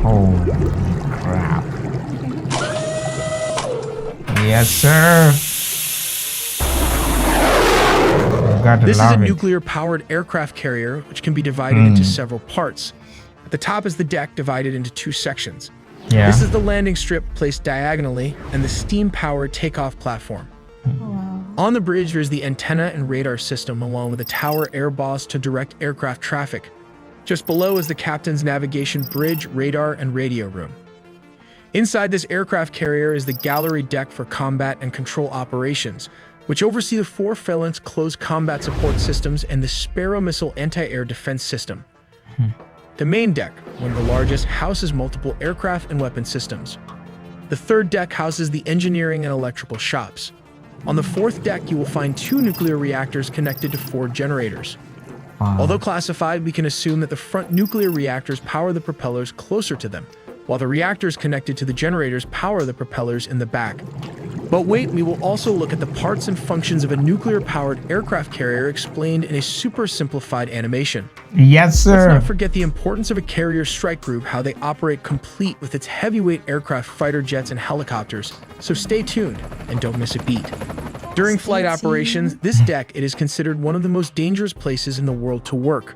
Oh crap. Yes, sir. This is a nuclear-powered aircraft carrier, which can be divided into several parts. At the top is the deck, divided into two sections. Yeah. This is the landing strip placed diagonally and the steam-powered takeoff platform. Wow. On the bridge, there's the antenna and radar system, along with a tower air boss to direct aircraft traffic. Just below is the captain's navigation bridge, radar, and radio room. Inside this aircraft carrier is the gallery deck for combat and control operations, which oversee the four phalanx closed combat support systems and the Sparrow missile anti-air defense system. The main deck, one of the largest, houses multiple aircraft and weapon systems. The third deck houses the engineering and electrical shops. On the fourth deck, you will find two nuclear reactors connected to four generators. Wow. Although classified, we can assume that the front nuclear reactors power the propellers closer to them, while the reactors connected to the generators power the propellers in the back. But wait, we will also look at the parts and functions of a nuclear-powered aircraft carrier explained in a super simplified animation. Yes, sir. Let's not forget the importance of a carrier strike group, how they operate complete with its heavyweight aircraft, fighter jets, and helicopters. So stay tuned and don't miss a beat. During flight operations, this deck, it is considered one of the most dangerous places in the world to work.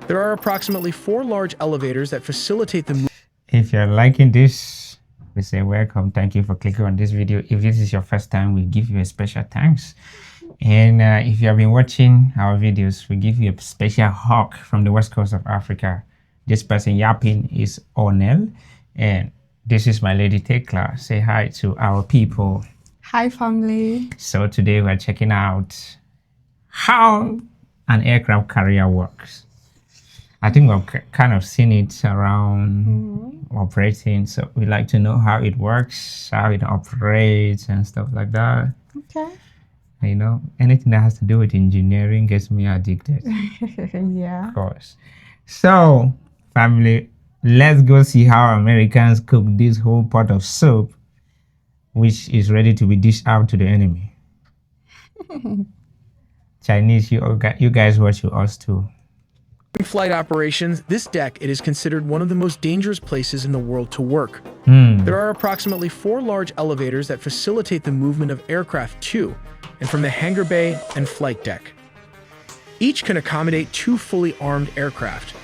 There are approximately 4 large elevators that facilitate the movement. If you're liking this, we say welcome. Thank you for clicking on this video. If this is your first time, we give you a special thanks. And if you have been watching our videos, we give you a special hug from the west coast of Africa. This person yapping is Onel, and this is my lady Tekla. Say hi to our people. Hi, family. So today we're checking out how an aircraft carrier works. I think we've kind of seen it around operating, so we like to know how it works, how it operates, and stuff like that. Okay. You know, anything that has to do with engineering gets me addicted. Yeah. Of course. So, family, let's go see how Americans cook this whole pot of soup, which is ready to be dished out to the enemy. Chinese, you guys watch us too. In flight operations, this deck, it is considered one of the most dangerous places in the world to work. There are approximately 4 large elevators that facilitate the movement of aircraft to and from the hangar bay and flight deck. Each can accommodate 2 fully armed aircraft.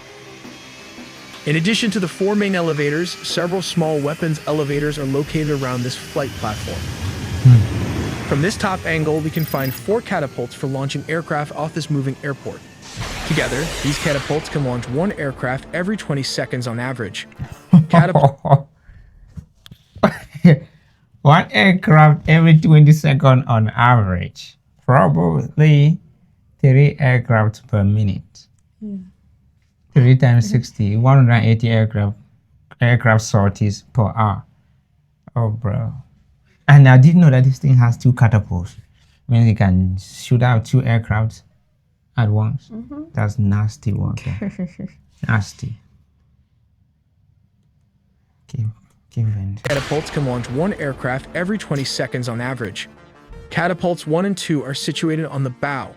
In addition to the 4 main elevators, several small weapons elevators are located around this flight platform. From this top angle, we can find 4 catapults for launching aircraft off this moving airport. Together, these catapults can launch 1 aircraft every 20 seconds on average. One aircraft every 20 seconds on average. Probably 3 aircraft per minute. 3 times 60, 180 aircraft sorties per hour. Oh, bro. And I didn't know that this thing has 2 catapults. Means it can shoot out 2 aircrafts at once. That's nasty work. Nasty. Give in. Catapults can launch 1 aircraft every 20 seconds on average. Catapults 1 and 2 are situated on the bow.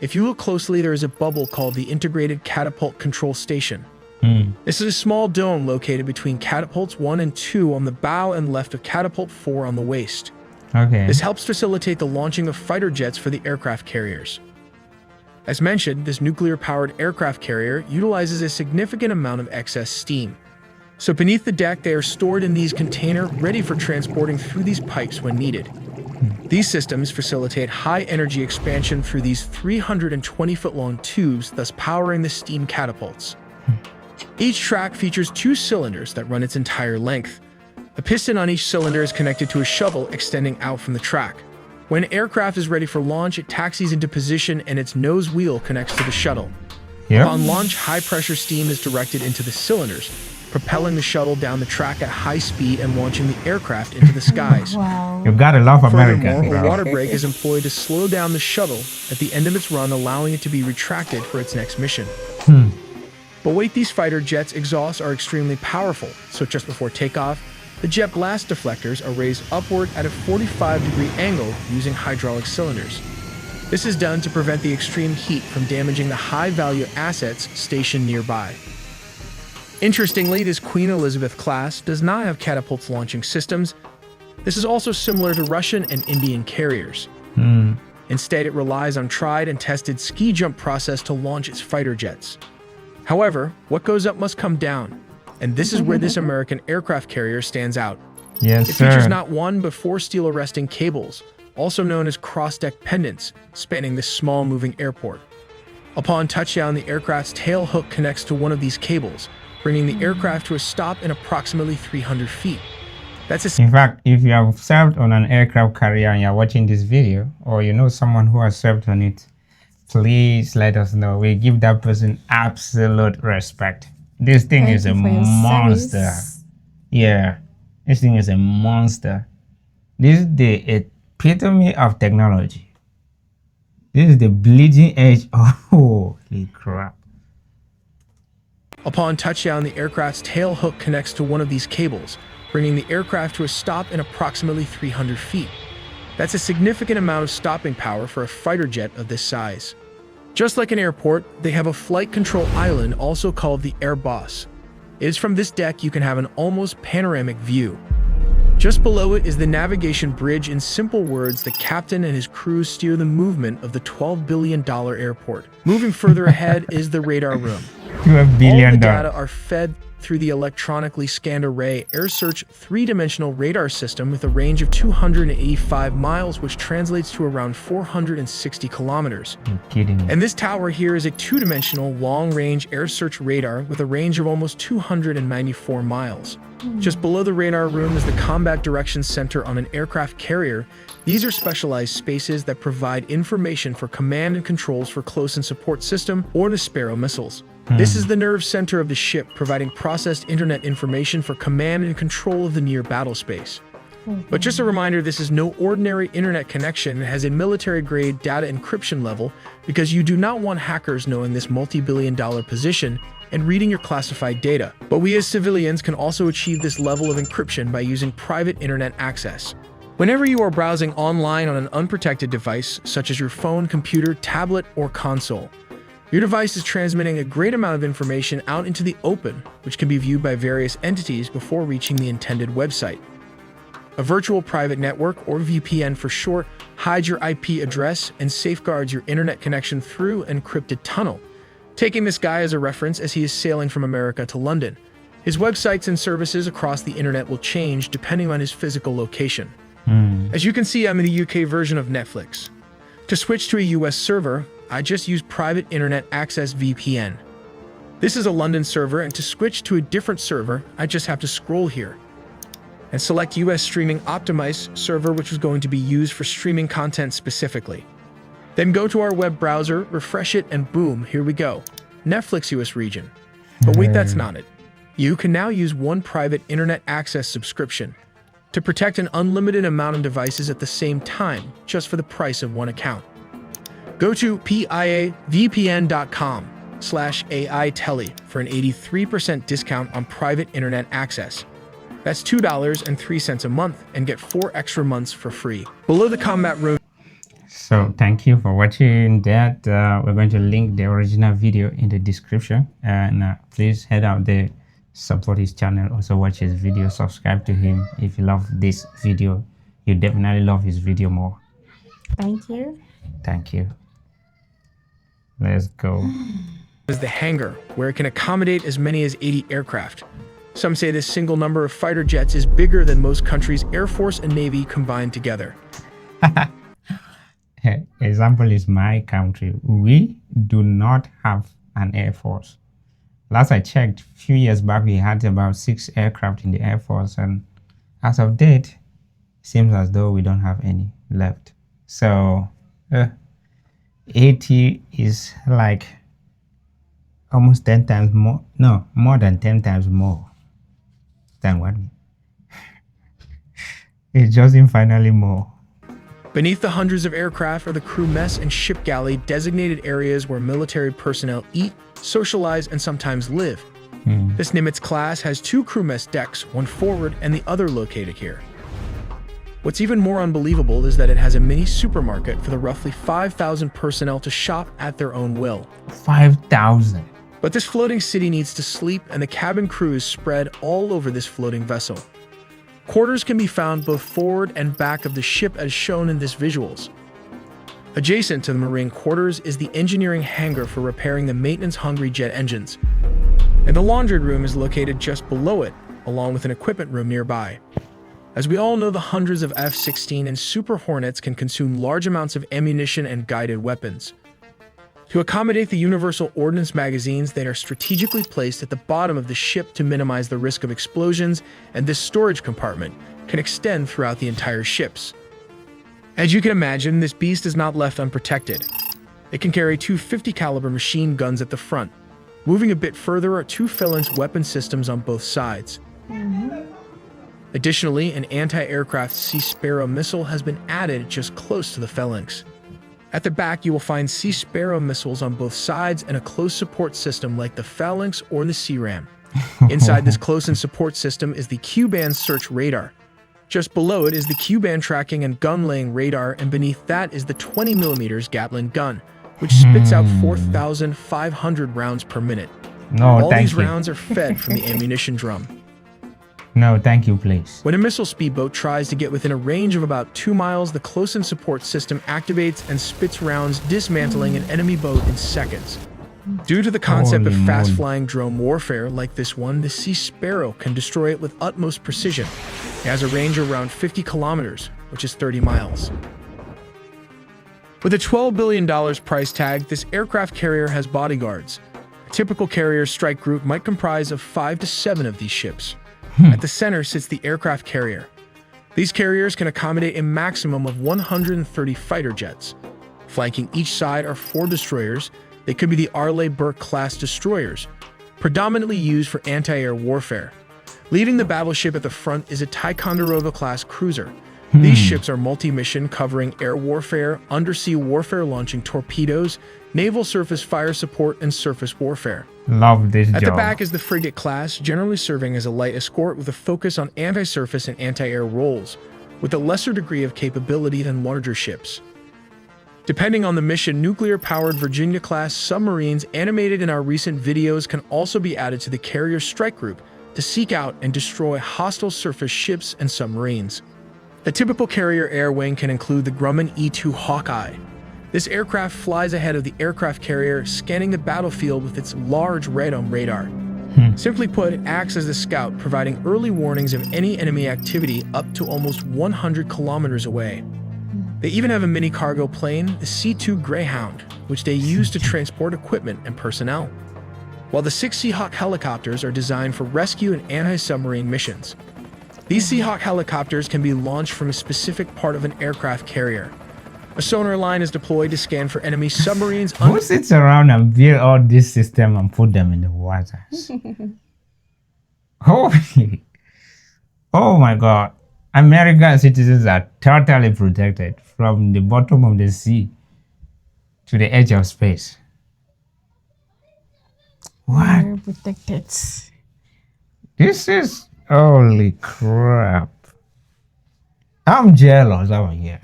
If you look closely, there is a bubble called the Integrated Catapult Control Station. This is a small dome located between catapults 1 and 2 on the bow and left of catapult 4 on the waist. Okay. This helps facilitate the launching of fighter jets for the aircraft carriers. As mentioned, this nuclear-powered aircraft carrier utilizes a significant amount of excess steam. So beneath the deck, they are stored in these containers ready for transporting through these pipes when needed. These systems facilitate high-energy expansion through these 320-foot-long tubes, thus powering the steam catapults. Each track features 2 cylinders that run its entire length. A piston on each cylinder is connected to a shovel extending out from the track. When an aircraft is ready for launch, it taxis into position and its nose wheel connects to the shuttle. Upon launch, high-pressure steam is directed into the cylinders, propelling the shuttle down the track at high speed and launching the aircraft into the skies. Wow. You've got to love America. Furthermore, a water brake is employed to slow down the shuttle at the end of its run, allowing it to be retracted for its next mission. But wait, these fighter jets' exhausts are extremely powerful, so just before takeoff, the jet blast deflectors are raised upward at a 45-degree angle using hydraulic cylinders. This is done to prevent the extreme heat from damaging the high-value assets stationed nearby. Interestingly, this Queen Elizabeth class does not have catapults launching systems. This is also similar to Russian and Indian carriers. Instead, it relies on tried and tested ski jump process to launch its fighter jets. However, what goes up must come down, and this is where this American aircraft carrier stands out. Yes, It sir. features not one but 4 steel arresting cables, also known as cross-deck pendants, spanning this small moving airport. Upon touchdown, the aircraft's tail hook connects to one of these cables, bringing the aircraft to a stop in approximately 300 feet. That's a In fact, if you have served on an aircraft carrier and you're watching this video, or you know someone who has served on it, please let us know. We give that person absolute respect. This thing Thank is a you for your monster. service. Yeah, this thing is a monster. This is the epitome of technology. This is the bleeding edge of holy crap. Upon touchdown, the aircraft's tail hook connects to one of these cables, bringing the aircraft to a stop in approximately 300 feet. That's a significant amount of stopping power for a fighter jet of this size. Just like an airport, they have a flight control island, also called the Air Boss. It is from this deck you can have an almost panoramic view. Just below it is the navigation bridge. In simple words, the captain and his crew steer the movement of the $12 billion airport. Moving further ahead is the radar room. $12 All billion. the data are fed through the electronically scanned array Air Search 3-dimensional radar system with a range of 285 miles, which translates to around 460 kilometers. You're kidding me. And this tower here is a 2-dimensional long-range air search radar with a range of almost 294 miles. Just below the radar room is the Combat Directions Center on an aircraft carrier. These are specialized spaces that provide information for command and controls for close and support system or the Sparrow missiles. This is the nerve center of the ship, providing processed internet information for command and control of the near battle space. But just a reminder, this is no ordinary internet connection. It has a military-grade data encryption level because you do not want hackers knowing this multi-billion-dollar position and reading your classified data. But we as civilians can also achieve this level of encryption by using private internet access. Whenever you are browsing online on an unprotected device, such as your phone, computer, tablet, or console, your device is transmitting a great amount of information out into the open, which can be viewed by various entities before reaching the intended website. A virtual private network, or VPN for short, hides your IP address and safeguards your internet connection through an encrypted tunnel. Taking this guy as a reference as he is sailing from America to London. His websites and services across the internet will change depending on his physical location. As you can see, I'm in the UK version of Netflix. To switch to a US server, I just use Private Internet Access VPN. This is a London server, and to switch to a different server, I just have to scroll here and select US Streaming Optimized server, which is going to be used for streaming content specifically. Then go to our web browser, refresh it, and boom, here we go. Netflix US region. But wait, that's not it. You can now use one private internet access subscription to protect an unlimited amount of devices at the same time, just for the price of one account. Go to piavpn.com/AITele for an 83% discount on private internet access. That's $2.03 a month and get 4 extra months for free. Below the combat room. So thank you for watching that. We're going to link the original video in the description, and please head out there, support his channel, also watch his video, subscribe to him. If you love this video, you definitely love his video more. Thank you. Thank you. Let's go. Is the hangar, where it can accommodate as many as 80 aircraft. Some say this single number of fighter jets is bigger than most countries' Air Force and Navy combined together. Example is my country. We do not have an Air Force. Last I checked, a few years back, we had about 6 aircraft in the Air Force, and as of date, seems as though we don't have any left. So 80 is like almost 10 times more, no, more than 10 times more than what it's just infinitely more. Beneath the hundreds of aircraft are the crew mess and ship galley, designated areas where military personnel eat, socialize, and sometimes live. This Nimitz class has 2 crew mess decks, one forward and the other located here. What's even more unbelievable is that it has a mini supermarket for the roughly 5,000 personnel to shop at their own will. 5,000. But this floating city needs to sleep, and the cabin crew is spread all over this floating vessel. Quarters can be found both forward and back of the ship as shown in these visuals. Adjacent to the marine quarters is the engineering hangar for repairing the maintenance-hungry jet engines. And the laundry room is located just below it, along with an equipment room nearby. As we all know, the hundreds of F-16 and Super Hornets can consume large amounts of ammunition and guided weapons. To accommodate the universal ordnance magazines, they are strategically placed at the bottom of the ship to minimize the risk of explosions, and this storage compartment can extend throughout the entire ships. As you can imagine, this beast is not left unprotected. It can carry two 50 caliber machine guns at the front. Moving a bit further are two Phalanx weapon systems on both sides. Additionally, an anti-aircraft Sea Sparrow missile has been added just close to the Phalanx. At the back, you will find Sea Sparrow missiles on both sides and a close support system like the Phalanx or the Sea-Ram. Inside this close-in support system is the Q-band search radar. Just below it is the Q-band tracking and gun-laying radar, and beneath that is the 20mm Gatling gun, which spits out 4,500 rounds per minute. No, All thank these you. rounds are fed from the ammunition drum. No, thank you, please. When a missile speedboat tries to get within a range of about 2 miles, the close-in support system activates and spits rounds, dismantling an enemy boat in seconds. Due to the concept of Holy fast-flying drone warfare like this one, the Sea Sparrow can destroy it with utmost precision. It has a range of around 50 kilometers, which is 30 miles. With a $12 billion price tag, this aircraft carrier has bodyguards. A typical carrier strike group might comprise of 5 to 7 of these ships. At the center sits the aircraft carrier. These carriers can accommodate a maximum of 130 fighter jets. Flanking each side are 4 destroyers. They could be the Arleigh Burke-class destroyers, predominantly used for anti-air warfare. Leading the battleship at the front is a Ticonderoga-class cruiser. These ships are multi-mission, covering air warfare, undersea warfare launching torpedoes, naval surface fire support, and surface warfare. Love this At the job. back is the frigate class, generally serving as a light escort with a focus on anti-surface and anti-air roles, with a lesser degree of capability than larger ships. Depending on the mission, nuclear-powered Virginia-class submarines animated in our recent videos can also be added to the carrier strike group to seek out and destroy hostile surface ships and submarines. The typical carrier air wing can include the Grumman E-2 Hawkeye. This aircraft flies ahead of the aircraft carrier, scanning the battlefield with its large radome radar. Simply put, it acts as a scout, providing early warnings of any enemy activity up to almost 100 kilometers away. They even have a mini cargo plane, the C-2 Greyhound, which they use to transport equipment and personnel. While the 6 Seahawk helicopters are designed for rescue and anti-submarine missions. These Seahawk helicopters can be launched from a specific part of an aircraft carrier. A sonar line is deployed to scan for enemy submarines. Who sits around and build all this system and put them in the waters? Holy. Oh my God. American citizens are totally protected from the bottom of the sea to the edge of space. What? We're protected. This is holy crap. I'm jealous over here.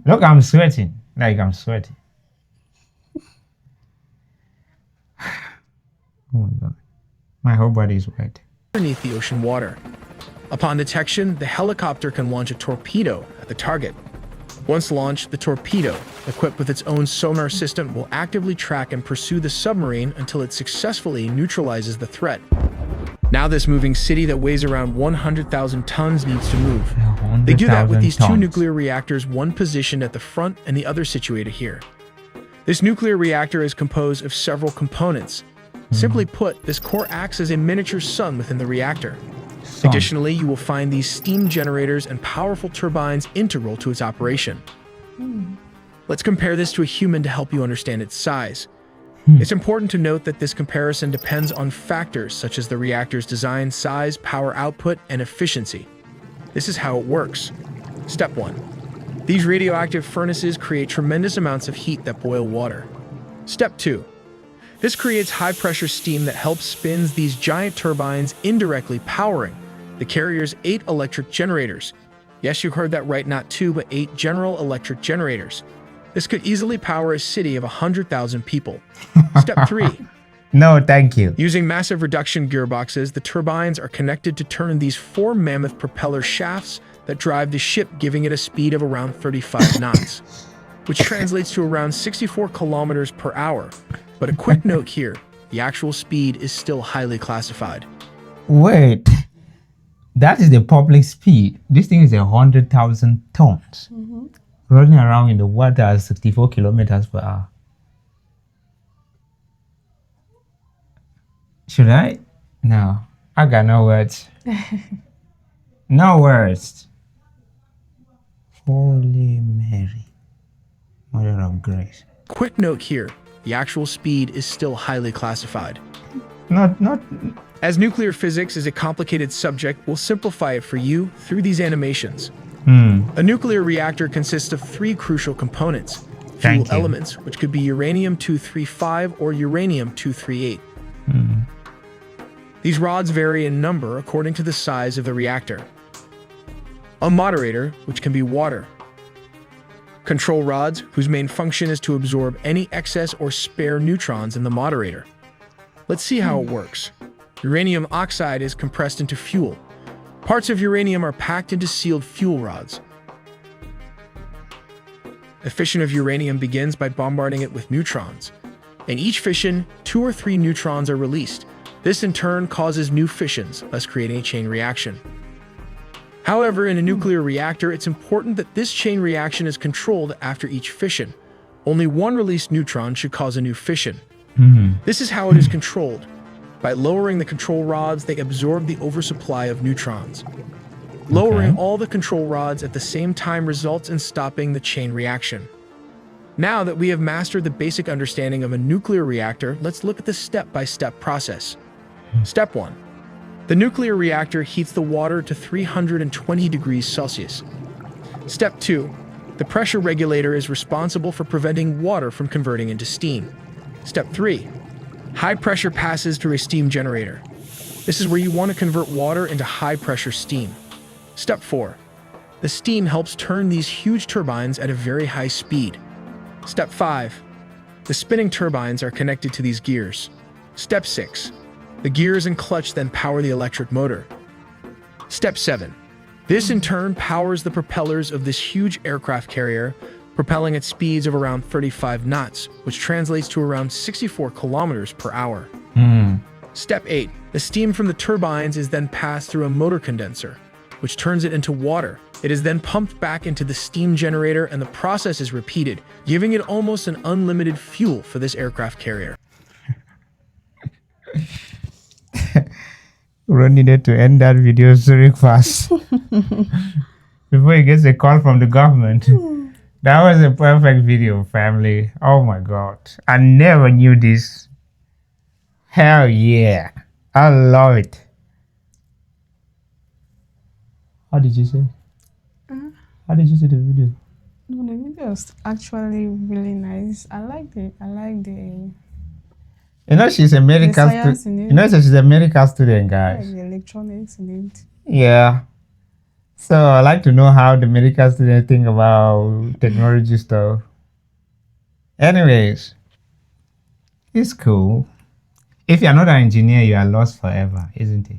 Look, I'm sweating. Like I'm sweating. Oh my God. My whole body is wet. Underneath the ocean water. Upon detection, the helicopter can launch a torpedo at the target. Once launched, the torpedo, equipped with its own sonar system, will actively track and pursue the submarine until it successfully neutralizes the threat. Now this moving city that weighs around 100,000 tons needs to move. They do that with these 2 nuclear reactors, one positioned at the front and the other situated here. This nuclear reactor is composed of several components. Simply put, this core acts as a miniature sun within the reactor. Additionally, you will find these steam generators and powerful turbines integral to its operation. Let's compare this to a human to help you understand its size. It's important to note that this comparison depends on factors such as the reactor's design, size, power output, and efficiency. This is how it works. Step 1. These radioactive furnaces create tremendous amounts of heat that boil water. Step 2. This creates high-pressure steam that helps spins these giant turbines, indirectly powering the carrier's 8 electric generators. Yes, you heard that right, not 2, but 8 General Electric generators. This could easily power a city of 100,000 people. Step 3. No, thank you. Using massive reduction gearboxes, the turbines are connected to turn these four mammoth propeller shafts that drive the ship, giving it a speed of around 35 knots, which translates to around 64 kilometers per hour. But a quick note here, the actual speed is still highly classified. Wait, that is the public speed. This thing is 100,000 tons. Running around in the water at 64 kilometers per hour. Should I? No, I got no words. No words. Holy Mary, Mother of Grace. Quick note here, the actual speed is still highly classified. Not. As nuclear physics is a complicated subject, we'll simplify it for you through these animations. A nuclear reactor consists of three crucial components. Fuel elements, which could be uranium-235 or uranium-238. These rods vary in number according to the size of the reactor. A moderator, which can be water. Control rods, whose main function is to absorb any excess or spare neutrons in the moderator. Let's see how it works. Uranium oxide is compressed into fuel. Parts of uranium are packed into sealed fuel rods. The fission of uranium begins by bombarding it with neutrons. In each fission, 2 or 3 neutrons are released. This in turn causes new fissions, thus creating a chain reaction. However, in a nuclear reactor, it's important that this chain reaction is controlled after each fission. Only one released neutron should cause a new fission. This is how it is controlled. By lowering the control rods, they absorb the oversupply of neutrons. Lowering all the control rods at the same time results in stopping the chain reaction. Now that we have mastered the basic understanding of a nuclear reactor, let's look at the step-by-step process. Step 1. The nuclear reactor heats the water to 320 degrees Celsius. Step 2. The pressure regulator is responsible for preventing water from converting into steam. Step 3. High pressure passes through a steam generator. This is where you want to convert water into high pressure steam. Step 4. The steam helps turn these huge turbines at a very high speed. Step 5. The spinning turbines are connected to these gears. Step 6. The gears and clutch then power the electric motor. Step 7. This in turn powers the propellers of this huge aircraft carrier, propelling at speeds of around 35 knots, which translates to around 64 kilometers per hour. Step 8. The steam from the turbines is then passed through a motor condenser, which turns it into water. It is then pumped back into the steam generator, and the process is repeated, giving it almost an unlimited fuel for this aircraft carrier. We needed to end that video very fast before he gets a call from the government. That was a perfect video, family. Oh my God. I never knew this. Hell yeah. I love it. How did you say? How did you see the video? No, the video is actually really nice. I liked it. I like the You know, she's a medical science in it. You know, she's a medical student, guys. the electronics in it. Yeah. So I like to know how the medical students think about technology stuff. Anyways, it's cool. If you're not an engineer, you are lost forever, isn't it?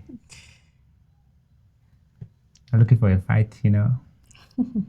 I'm looking for a fight, you know.